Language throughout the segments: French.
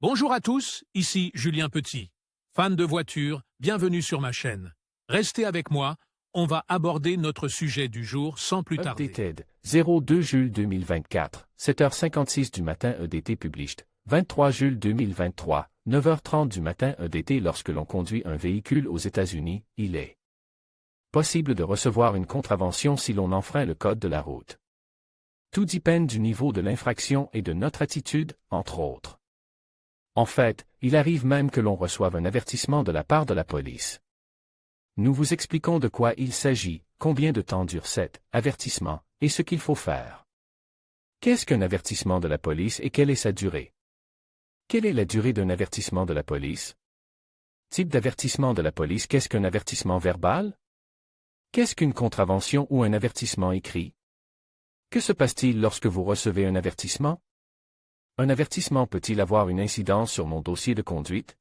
Bonjour à tous, ici Julien Petit. Fan de voitures, bienvenue sur ma chaîne. Restez avec moi, on va aborder notre sujet du jour sans plus tarder. Updated, 02 Jules 2024, 7h56 du matin EDT published, 23 Jules 2023, 9h30 du matin EDT. Lorsque l'on conduit un véhicule aux États-Unis, il est possible de recevoir une contravention si l'on enfreint le code de la route. Tout dépend du niveau de l'infraction et de notre attitude, entre autres. En fait, il arrive même que l'on reçoive un avertissement de la part de la police. Nous vous expliquons de quoi il s'agit, combien de temps dure cet avertissement, et ce qu'il faut faire. Qu'est-ce qu'un avertissement de la police et quelle est sa durée? Quelle est la durée d'un avertissement de la police? Type d'avertissement de la police. Qu'est-ce qu'un avertissement verbal? Qu'est-ce qu'une contravention ou un avertissement écrit? Que se passe-t-il lorsque vous recevez un avertissement? Un avertissement peut-il avoir une incidence sur mon dossier de conduite?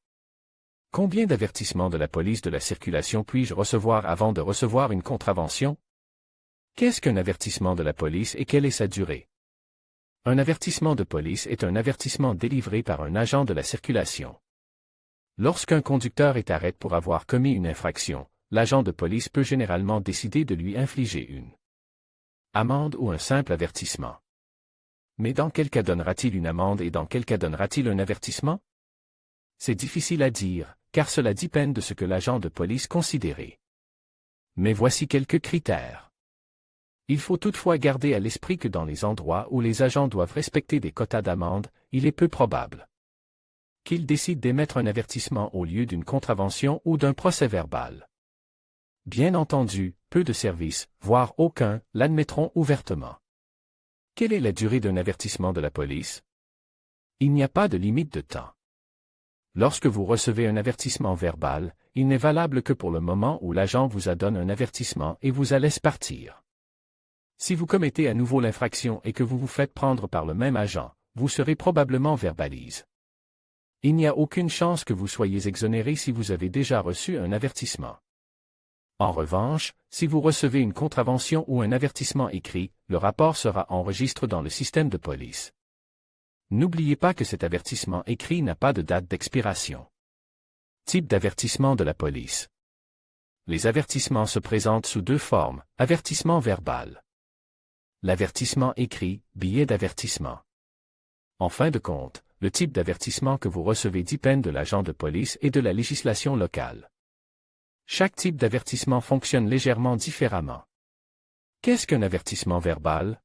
Combien d'avertissements de la police de la circulation puis-je recevoir avant de recevoir une contravention? Qu'est-ce qu'un avertissement de la police et quelle est sa durée? Un avertissement de police est un avertissement délivré par un agent de la circulation. Lorsqu'un conducteur est arrêté pour avoir commis une infraction, l'agent de police peut généralement décider de lui infliger une amende ou un simple avertissement. Mais dans quel cas donnera-t-il une amende et dans quel cas donnera-t-il un avertissement? C'est difficile à dire, car cela dépend de ce que l'agent de police considère. Mais voici quelques critères. Il faut toutefois garder à l'esprit que dans les endroits où les agents doivent respecter des quotas d'amende, il est peu probable qu'ils décident d'émettre un avertissement au lieu d'une contravention ou d'un procès-verbal. Bien entendu, peu de services, voire aucun, l'admettront ouvertement. Quelle est la durée d'un avertissement de la police? Il n'y a pas de limite de temps. Lorsque vous recevez un avertissement verbal, il n'est valable que pour le moment où l'agent vous a donné un avertissement et vous a laissé partir. Si vous commettez à nouveau l'infraction et que vous vous faites prendre par le même agent, vous serez probablement verbalisé. Il n'y a aucune chance que vous soyez exonéré si vous avez déjà reçu un avertissement. En revanche, si vous recevez une contravention ou un avertissement écrit, le rapport sera enregistré dans le système de police. N'oubliez pas que cet avertissement écrit n'a pas de date d'expiration. Type d'avertissement de la police. Les avertissements se présentent sous deux formes, avertissement verbal. L'avertissement écrit, billet d'avertissement. En fin de compte, le type d'avertissement que vous recevez dépend de l'agent de police et de la législation locale. Chaque type d'avertissement fonctionne légèrement différemment. Qu'est-ce qu'un avertissement verbal?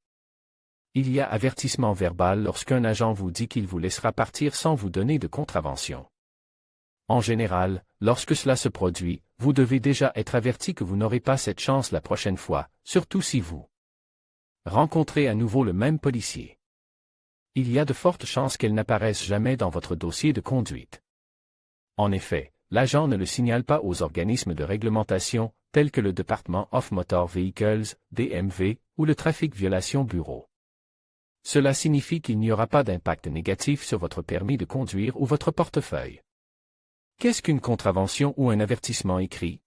Il y a avertissement verbal lorsqu'un agent vous dit qu'il vous laissera partir sans vous donner de contravention. En général, lorsque cela se produit, vous devez déjà être averti que vous n'aurez pas cette chance la prochaine fois, surtout si vous rencontrez à nouveau le même policier. Il y a de fortes chances qu'elle n'apparaisse jamais dans votre dossier de conduite. En effet, l'agent ne le signale pas aux organismes de réglementation, tels que le Department of Motor Vehicles, DMV, ou le Traffic Violation Bureau. Cela signifie qu'il n'y aura pas d'impact négatif sur votre permis de conduire ou votre portefeuille. Qu'est-ce qu'une contravention ou un avertissement écrit?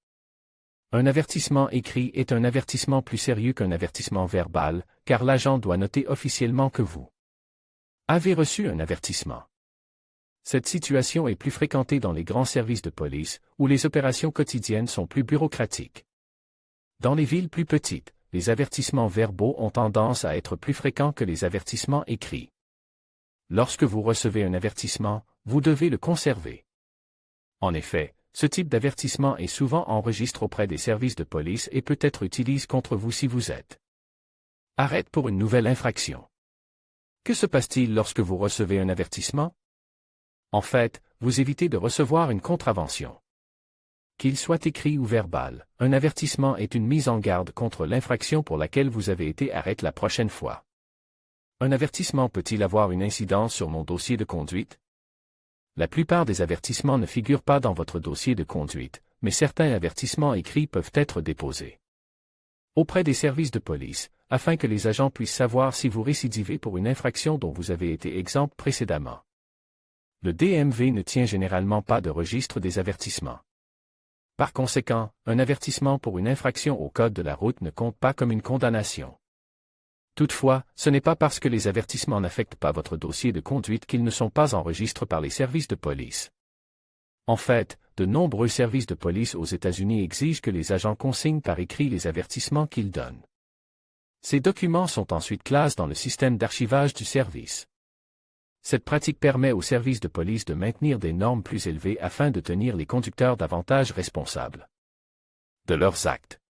Un avertissement écrit est un avertissement plus sérieux qu'un avertissement verbal, car l'agent doit noter officiellement que vous avez reçu un avertissement. Cette situation est plus fréquentée dans les grands services de police, où les opérations quotidiennes sont plus bureaucratiques. Dans les villes plus petites, les avertissements verbaux ont tendance à être plus fréquents que les avertissements écrits. Lorsque vous recevez un avertissement, vous devez le conserver. En effet, ce type d'avertissement est souvent enregistré auprès des services de police et peut être utilisé contre vous si vous êtes arrêté pour une nouvelle infraction. Que se passe-t-il lorsque vous recevez un avertissement? En fait, vous évitez de recevoir une contravention. Qu'il soit écrit ou verbal, un avertissement est une mise en garde contre l'infraction pour laquelle vous avez été arrêté la prochaine fois. Un avertissement peut-il avoir une incidence sur mon dossier de conduite? La plupart des avertissements ne figurent pas dans votre dossier de conduite, mais certains avertissements écrits peuvent être déposés auprès des services de police, afin que les agents puissent savoir si vous récidivez pour une infraction dont vous avez été exempt précédemment. Le DMV ne tient généralement pas de registre des avertissements. Par conséquent, un avertissement pour une infraction au code de la route ne compte pas comme une condamnation. Toutefois, ce n'est pas parce que les avertissements n'affectent pas votre dossier de conduite qu'ils ne sont pas enregistrés par les services de police. En fait, de nombreux services de police aux États-Unis exigent que les agents consignent par écrit les avertissements qu'ils donnent. Ces documents sont ensuite classés dans le système d'archivage du service. Cette pratique permet aux services de police de maintenir des normes plus élevées afin de tenir les conducteurs davantage responsables de leurs actes.